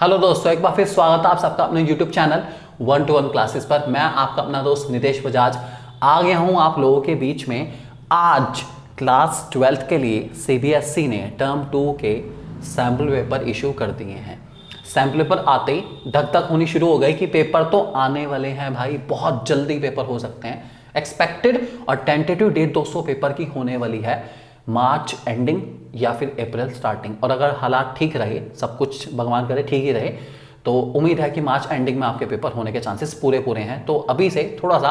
Hello दोस्तों, एक बार फिर स्वागत है आप सबका अपने YouTube चैनल 1-to-1 क्लासेस पर। मैं आपका अपना दोस्त नितेश बजाज आ गया हूं आप लोगों के बीच में। आज क्लास 12th के लिए CBSE ने टर्म 2 के सैम्पल पेपर इशू कर दिए हैं। सैम्पल पेपर आते ही धक धक होनी शुरू हो गई कि पेपर तो आने वाले हैं भाई, बहुत जल्दी पेपर हो सकते हैं। एक्सपेक्टेड और टेंटेटिव डेट दोस्तों पेपर की होने वाली है मार्च एंडिंग या फिर अप्रैल स्टार्टिंग। और अगर हालात ठीक रहे, सब कुछ भगवान करे ठीक ही रहे, तो उम्मीद है कि मार्च एंडिंग में आपके पेपर होने के चांसेस पूरे हैं। तो अभी से थोड़ा सा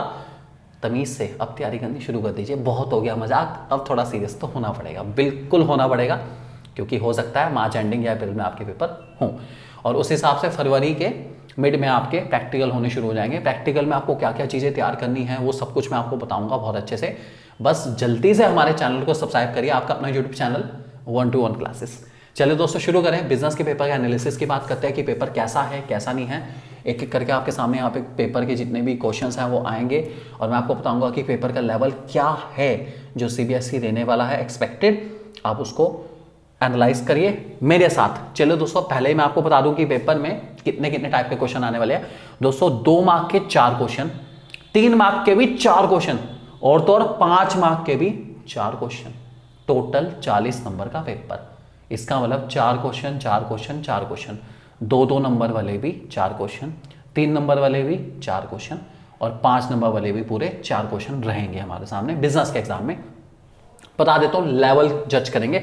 तमीज़ से अब तैयारी करनी शुरू कर दीजिए। बहुत हो गया मजाक, अब थोड़ा सीरियस तो होना पड़ेगा, बिल्कुल होना पड़ेगा, क्योंकि हो सकता है मार्च एंडिंग या अप्रैल में आपके पेपर हों। और उस हिसाब से फरवरी के मिड में आपके प्रैक्टिकल होने शुरू हो जाएंगे। प्रैक्टिकल में आपको क्या क्या चीज़ें तैयार करनी है वो सब कुछ मैं आपको बताऊंगा बहुत अच्छे से। बस जल्दी से हमारे चैनल को सब्सक्राइब करिए, आपका अपना यूट्यूब चैनल 1-to-1 क्लासेस। चलिए दोस्तों शुरू करें। बिजनेस के पेपर के एनालिसिस की बात करते हैं कि पेपर कैसा है कैसा नहीं है। एक एक करके आपके सामने यहाँ पे पेपर के जितने भी क्वेश्चंस हैं वो आएंगे और मैं आपको बताऊंगा कि पेपर का लेवल क्या है जो CBSE देने वाला है एक्सपेक्टेड। आप उसको एनालाइज करिए मेरे साथ। चलो दोस्तों, पहले ही मैं आपको बता दूं कि पेपर में कितने कितने टाइप के क्वेश्चन आने वाले हैं। दोस्तों 2 मार्क के 4 क्वेश्चन, 3 मार्क के भी 4 क्वेश्चन और तो और 5 मार्क के भी 4 क्वेश्चन, टोटल 40 नंबर का पेपर। इसका मतलब 4 क्वेश्चन 4 क्वेश्चन 4 क्वेश्चन, 2-2 नंबर वाले भी 4 क्वेश्चन, 3 नंबर वाले भी 4 क्वेश्चन और 5 नंबर वाले भी पूरे 4 क्वेश्चन रहेंगे हमारे सामने बिजनेस के एग्जाम में। बता देता हूं, लेवल जज करेंगे।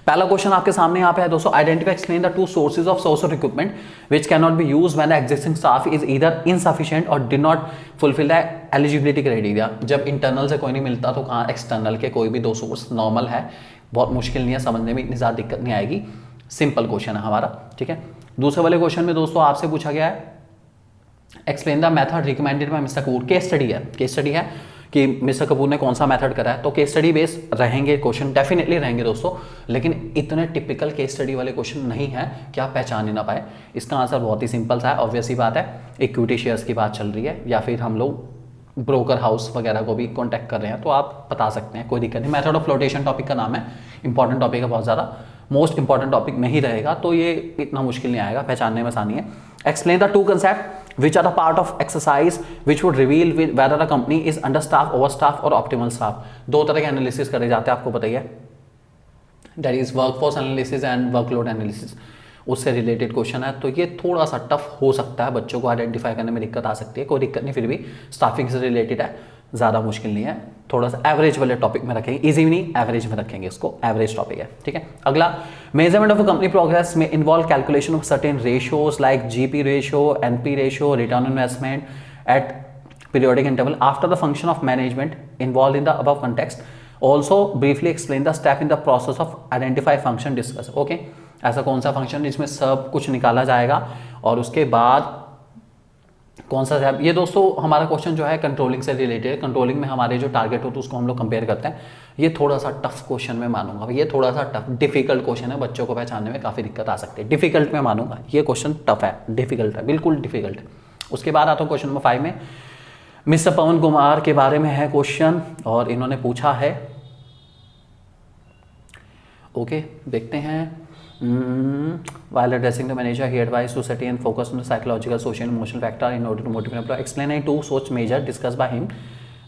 पहला क्वेश्चन आपके सामने यहाँ पे है दोस्तों, identify explain the 2 sources of source of recruitment which can not be used when the existing staff is either insufficient और did not fulfil the eligibility criteria. जब इंटरनल से कोई नहीं मिलता तो कहाँ एक्सटर्नल के कोई भी 2 सोर्स नॉर्मल है, बहुत मुश्किल नहीं है, समझने में इतनी ज़्यादा दिक्कत नहीं आएगी। सिंपल क्वेश्चन है हमारा, ठीक है। दूसरे वाले क्वेश्चन में दोस्तों आपसे पूछा गया है explain the method recommended by mister Kapoor. Case study है, केस स्टडी है कि मिस्टर कपूर ने कौन सा मेथड करा है। तो केस स्टडी बेस्ड रहेंगे क्वेश्चन, डेफिनेटली रहेंगे दोस्तों, लेकिन इतने टिपिकल केस स्टडी वाले क्वेश्चन नहीं है कि आप पहचान ही ना पाए। इसका आंसर बहुत ही सिंपल सा है, ऑब्वियस ही बात है। इक्विटी शेयर्स की बात चल रही है या फिर हम लोग ब्रोकर हाउस वगैरह को भी कॉन्टैक्ट कर रहे हैं तो आप बता सकते हैं, कोई दिक्कत नहीं। मेथड ऑफ फ्लोटेशन टॉपिक का नाम है, इंपॉर्टेंट टॉपिक है बहुत ज़्यादा, मोस्ट इंपॉर्टेंट टॉपिक में ही रहेगा, तो ये इतना मुश्किल नहीं आएगा, पहचानने में आसानी है। Explain the 2 concept which are the part of exercise which would reveal whether a company is understaffed, overstaffed और optimal staff। 2 तरह के एनालिसिस करे जाते हैं, आपको बताइए, that is workforce analysis and workload analysis। उससे रिलेटेड क्वेश्चन है, तो ये थोड़ा सा टफ हो सकता है, बच्चों को आइडेंटिफाई करने में दिक्कत आ सकती है, कोई दिक्कत नहीं, फिर भी स्टाफिंग से रिलेटेड है, ज़्यादा मुश्किल नहीं है। थोड़ा सा एवरेज वाले टॉपिक में रखेंगे, इजी नहीं एवरेज में रखेंगे इसको, एवरेज टॉपिक है, ठीक है। अगला, measurement of a company progress में involve calculation of certain ratios like GP ratio, NP ratio, return on investment at periodic interval after the function of management involve in the above context. Also briefly explain the step in the process of identify function discuss. Okay, ऐसा कौन सा function जिसमें सब कुछ निकाला जाएगा और उसके बाद कौन सा स्टेप। ये दोस्तों हमारा क्वेश्चन जो है कंट्रोलिंग से रिलेटेड, कंट्रोलिंग में हमारे जो टारगेट होते हैं उसको हम लोग कंपेयर करते हैं। ये थोड़ा सा टफ क्वेश्चन में मानूंगा, ये थोड़ा सा टफ डिफिकल्ट क्वेश्चन है, बच्चों को पहचानने में काफ़ी दिक्कत आ सकती है, डिफिकल्ट में मानूंगा, ये क्वेश्चन टफ है, डिफिकल्ट है, बिल्कुल डिफिकल्ट। उसके बाद आता हूँ क्वेश्चन नंबर 5 में, मिस्टर पवन कुमार के बारे में है क्वेश्चन और इन्होंने पूछा है, ओके देखते हैं। While addressing the manager, he advised to study and focus on the psychological, social, and emotional factor in order to motivate employee. Explain any 2 such measures discussed by him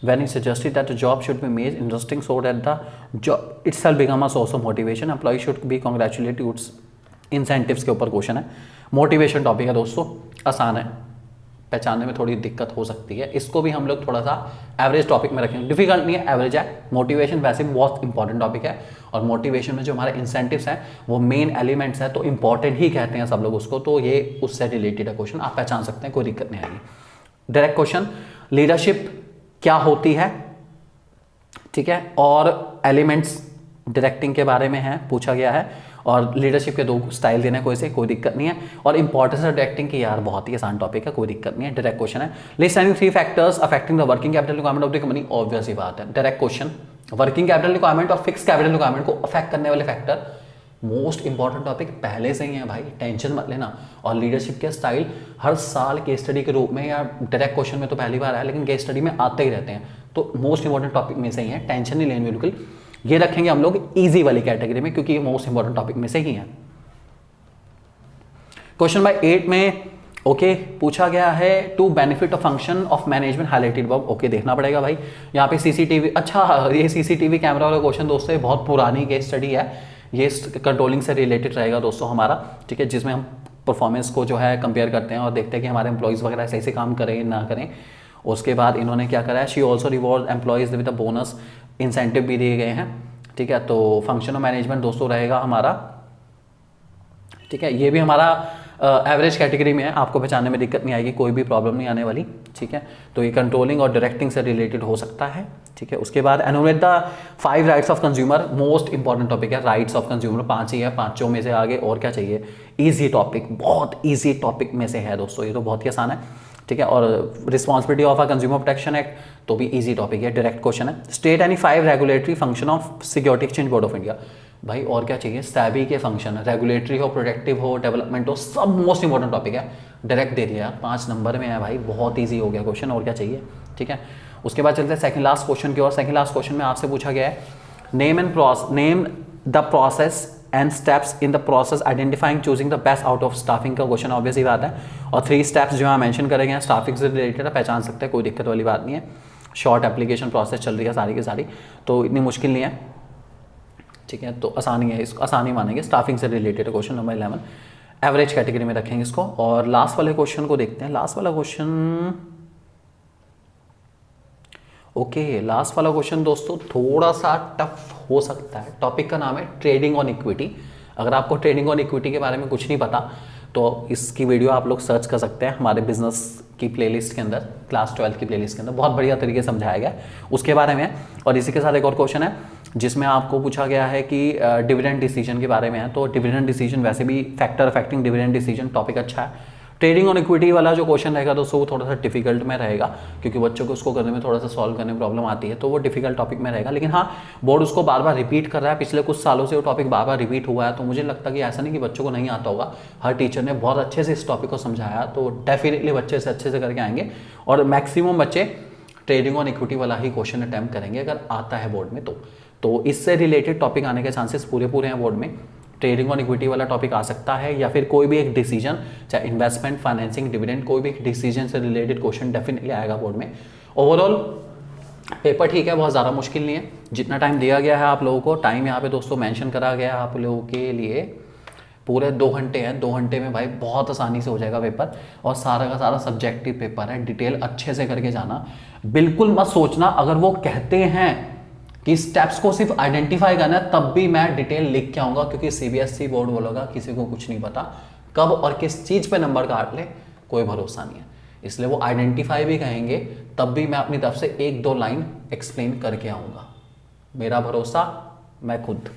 when he suggested that the job should be made interesting so that the job itself become a source of motivation. Employee should be congratulated its incentives के ऊपर question है। Motivation topic है दोस्तों, आसान है, पहचानने में थोड़ी दिक्कत हो सकती है, इसको भी हम लोग थोड़ा सा एवरेज टॉपिक में रखेंगे, डिफिकल्ट नहीं है, एवरेज है। मोटिवेशन वैसे भी बहुत इंपॉर्टेंट टॉपिक है और मोटिवेशन में जो हमारे इंसेंटिव्स हैं वो मेन एलिमेंट्स हैं, तो इंपॉर्टेंट ही कहते हैं सब लोग उसको, तो ये उससे रिलेटेड है क्वेश्चन, आप पहचान सकते हैं, कोई दिक्कत नहीं आएगी। डायरेक्ट क्वेश्चन, लीडरशिप क्या होती है, ठीक है, और एलिमेंट्स डायरेक्टिंग के बारे में है, पूछा गया है, और लीडरशिप के 2 स्टाइल देने कोई से, कोई दिक्कत नहीं है। और इंपॉर्टेंस ऑफ डायरेक्टिंग की यार बहुत ही आसान टॉपिक है, कोई दिक्कत नहीं है, डायरेक्ट क्वेश्चन है। List any 3 factors affecting the working capital requirement of the company, obvious ही बात है, direct question, working capital requirement और फिक्स कैपिटल रिक्वायरमेंट को अफेक्ट करने वाले फैक्टर, मोस्ट इंपॉर्टेंट टॉपिक पहले से ही है भाई, टेंशन मत लेना। और लीडरशिप के स्टाइल हर साल केस स्टडी के रूप में या डायरेक्ट क्वेश्चन में तो पहली बार आया, लेकिन केस स्टडी में आते ही रहते हैं, तो मोस्ट इंपॉर्टेंट टॉपिक में से ही है, टेंशन नहीं लेनी बिल्कुल। ये रखेंगे हम लोग ईजी वाली कैटेगरी में क्योंकि ये मोस्ट इंपॉर्टेंट टॉपिक में से ही है। क्वेश्चन नंबर 8 में ओके पूछा गया है to benefit of function of management highlighted verb. Okay देखना पड़ेगा भाई, यहाँ पे सीसीटीवी, अच्छा ये सीसीटीवी कैमरा वाला क्वेश्चन दोस्तों, ये बहुत पुरानी केस स्टडी है, ये कंट्रोलिंग से रिलेटेड रहेगा दोस्तों हमारा, ठीक है, जिसमें हम परफॉर्मेंस को जो है कंपेयर करते हैं और देखते हैं कि हमारे एम्प्लॉयज़ वगैरह सही से काम करें ना करें। उसके बाद इन्होंने क्या करा है, she also reward employees with a bonus, incentive भी दिए गए हैं, ठीक है। तो फंक्शन ऑफ मैनेजमेंट दोस्तों रहेगा हमारा, ठीक है, ये भी हमारा एवरेज कैटेगरी में है, आपको पहचानने में दिक्कत नहीं आएगी, कोई भी प्रॉब्लम नहीं आने वाली, ठीक है। तो ये कंट्रोलिंग और डायरेक्टिंग से रिलेटेड हो सकता है, ठीक है। उसके बाद enumerate the 5 rights of consumer, most important topic है राइट्स ऑफ कंज्यूमर, 5 ही है, 5 में से आगे और क्या चाहिए, ईजी टॉपिक, बहुत ईजी टॉपिक में से है दोस्तों, ये तो बहुत ही आसान है, ठीक है। और responsibility of a consumer protection act तो भी ईजी टॉपिक है, डायरेक्ट क्वेश्चन है। State any 5 regulatory function of security exchange board of India, भाई और क्या चाहिए, SEBI के फंक्शन, रेगुलेटरी हो, प्रोटेक्टिव हो, डेवलपमेंट हो, सब मोस्ट इंपॉर्टेंट टॉपिक है, डायरेक्ट दे दिया, 5 नंबर में है भाई, बहुत ईजी हो गया क्वेश्चन, और क्या चाहिए, ठीक है। उसके बाद चलते हैं सेकंड लास्ट क्वेश्चन की ओर। सेकंड लास्ट क्वेश्चन में आपसे पूछा गया है name the process and steps in the process identifying choosing the best out of staffing का क्वेश्चन, ऑब्वियस ही बात है, और 3 स्टेप्स जो है मेंशन करे गए हैं स्टाफिंग से रिलेटेड है, पहचान सकते हैं, कोई दिक्कत वाली बात नहीं है, शॉर्ट एप्लीकेशन प्रोसेस चल रही है सारी की सारी, तो इतनी मुश्किल नहीं है, ठीक है। तो आसानी है, इसको आसानी मानेंगे, स्टाफिंग से related question number 11, average category में रखेंगे इसको। और लास्ट वाले क्वेश्चन को देखते हैं, लास्ट वाला क्वेश्चन, ओके लास्ट वाला क्वेश्चन दोस्तों थोड़ा सा टफ हो सकता है, टॉपिक का नाम है ट्रेडिंग ऑन इक्विटी। अगर आपको ट्रेडिंग ऑन इक्विटी के बारे में कुछ नहीं पता तो इसकी वीडियो आप लोग सर्च कर सकते हैं हमारे बिजनेस की प्लेलिस्ट के अंदर, क्लास 12 की प्लेलिस्ट के अंदर, बहुत बढ़िया तरीके से समझाया गया उसके बारे में। और इसी के साथ एक और क्वेश्चन है जिसमें आपको पूछा गया है कि डिविडेंड डिसीजन के बारे में है, तो डिविडेंड डिसीजन वैसे भी factor affecting dividend decision topic अच्छा है। ट्रेडिंग ऑन इक्विटी वाला जो क्वेश्चन रहेगा दोस्तों वो थोड़ा सा डिफिकल्ट में रहेगा, क्योंकि बच्चों को उसको करने में थोड़ा सा सॉल्व करने में प्रॉब्लम आती है, तो वो डिफिकल्ट टॉपिक में रहेगा। लेकिन हाँ, बोर्ड उसको बार बार रिपीट कर रहा है, पिछले कुछ सालों से वो टॉपिक बार बार रिपीट हुआ है, तो मुझे लगता है कि ऐसा नहीं कि बच्चों को नहीं आता होगा, हर टीचर ने बहुत अच्छे से इस टॉपिक को समझाया, तो डेफिनेटली बच्चे से अच्छे से करके आएंगे, और मैक्सिमम बच्चे ट्रेडिंग ऑन इक्विटी वाला ही क्वेश्चन अटैम्प्ट करेंगे अगर आता है बोर्ड में तो इससे रिलेटेड टॉपिक आने के चांसेस पूरे हैं बोर्ड में। ट्रेडिंग ऑन इक्विटी वाला टॉपिक आ सकता है, या फिर कोई भी एक डिसीजन, चाहे इन्वेस्टमेंट, फाइनेंसिंग, डिविडेंड, कोई भी एक डिसीजन से रिलेटेड क्वेश्चन डेफिनेटली आएगा बोर्ड में। ओवरऑल पेपर ठीक है, बहुत ज़्यादा मुश्किल नहीं है, जितना टाइम दिया गया है आप लोगों को, टाइम यहाँ पे दोस्तों मेंशन करा गया है आप लोगों के लिए, पूरे 2 घंटे हैं, 2 घंटे में भाई बहुत आसानी से हो जाएगा पेपर, और सारा का सारा सब्जेक्टिव पेपर है, डिटेल अच्छे से करके जाना, बिल्कुल मत सोचना अगर वो कहते हैं कि स्टेप्स को सिर्फ आइडेंटिफाई करना है तब भी मैं डिटेल लिख के आऊँगा, क्योंकि CBSE बोर्ड बोलेगा किसी को कुछ नहीं पता, कब और किस चीज़ पे नंबर काट ले कोई भरोसा नहीं है, इसलिए वो आइडेंटिफाई भी कहेंगे तब भी मैं अपनी तरफ से 1-2 लाइन एक्सप्लेन करके आऊँगा, मेरा भरोसा मैं खुद,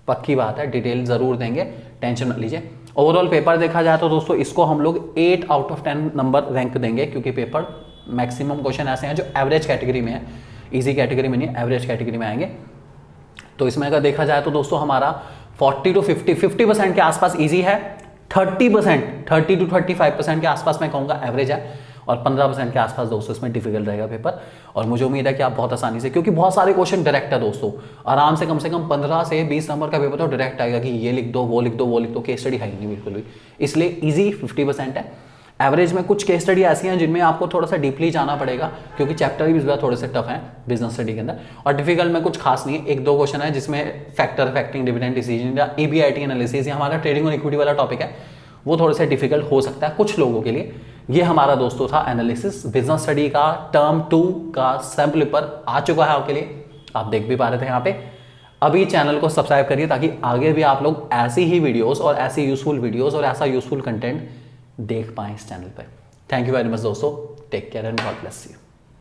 पक्की बात है, डिटेल ज़रूर देंगे, टेंशन मत लीजिए। ओवरऑल पेपर देखा जाए तो दोस्तों इसको हम लोग 8 आउट ऑफ 10 नंबर रैंक देंगे, क्योंकि पेपर मैक्सिमम क्वेश्चन ऐसे हैं जो एवरेज कैटेगरी में है, इजी कैटेगरी में नहीं, एवरेज कैटेगरी में आएंगे। तो इसमें अगर देखा जाए तो दोस्तों हमारा 40 to 50% के आसपास इजी है, 30 to 35% के आसपास मैं कहूँगा एवरेज है, और 15% के आसपास दोस्तों इसमें डिफिकल्ट रहेगा पेपर। और मुझे उम्मीद है कि आप बहुत आसानी से, क्योंकि बहुत सारे क्वेश्चन डायरेक्ट है दोस्तों, आराम से कम 15 से 20 नंबर का पेपर तो डायरेक्ट आएगा कि ये लिख दो, वो लिख दो, वो लिख दो, केस स्टडी है ही नहीं बिल्कुल भी, इसलिए ईजी 50% है। एवरेज में कुछ केस स्टडी ऐसी हैं जिनमें आपको थोड़ा सा डीपली जाना पड़ेगा, क्योंकि चैप्टर भी इस बार थोड़े से टफ हैं बिजनेस स्टडी के अंदर, और डिफिकल्ट में कुछ खास नहीं है, 1-2 क्वेश्चन है जिसमें फैक्टर अफेक्टिंग डिविडेंड डिसीजन या EBIT एनालिसिस या हमारा ट्रेडिंग और इक्विटी वाला टॉपिक है, वो थोड़े से डिफिकल्ट हो सकता है कुछ लोगों के लिए। ये हमारा दोस्तों था एनालिसिस बिजनेस स्टडी का टर्म 2 का सैम्पल पेपर आ चुका है आपके लिए, आप देख भी पा रहे थे यहाँ पे। अभी चैनल को सब्सक्राइब करिए ताकि आगे भी आप लोग ऐसी ही वीडियोस और ऐसी यूजफुल वीडियोस और ऐसा यूजफुल कंटेंट देख पाएं इस चैनल पर। थैंक यू वेरी मच दोस्तों, take care and God bless you.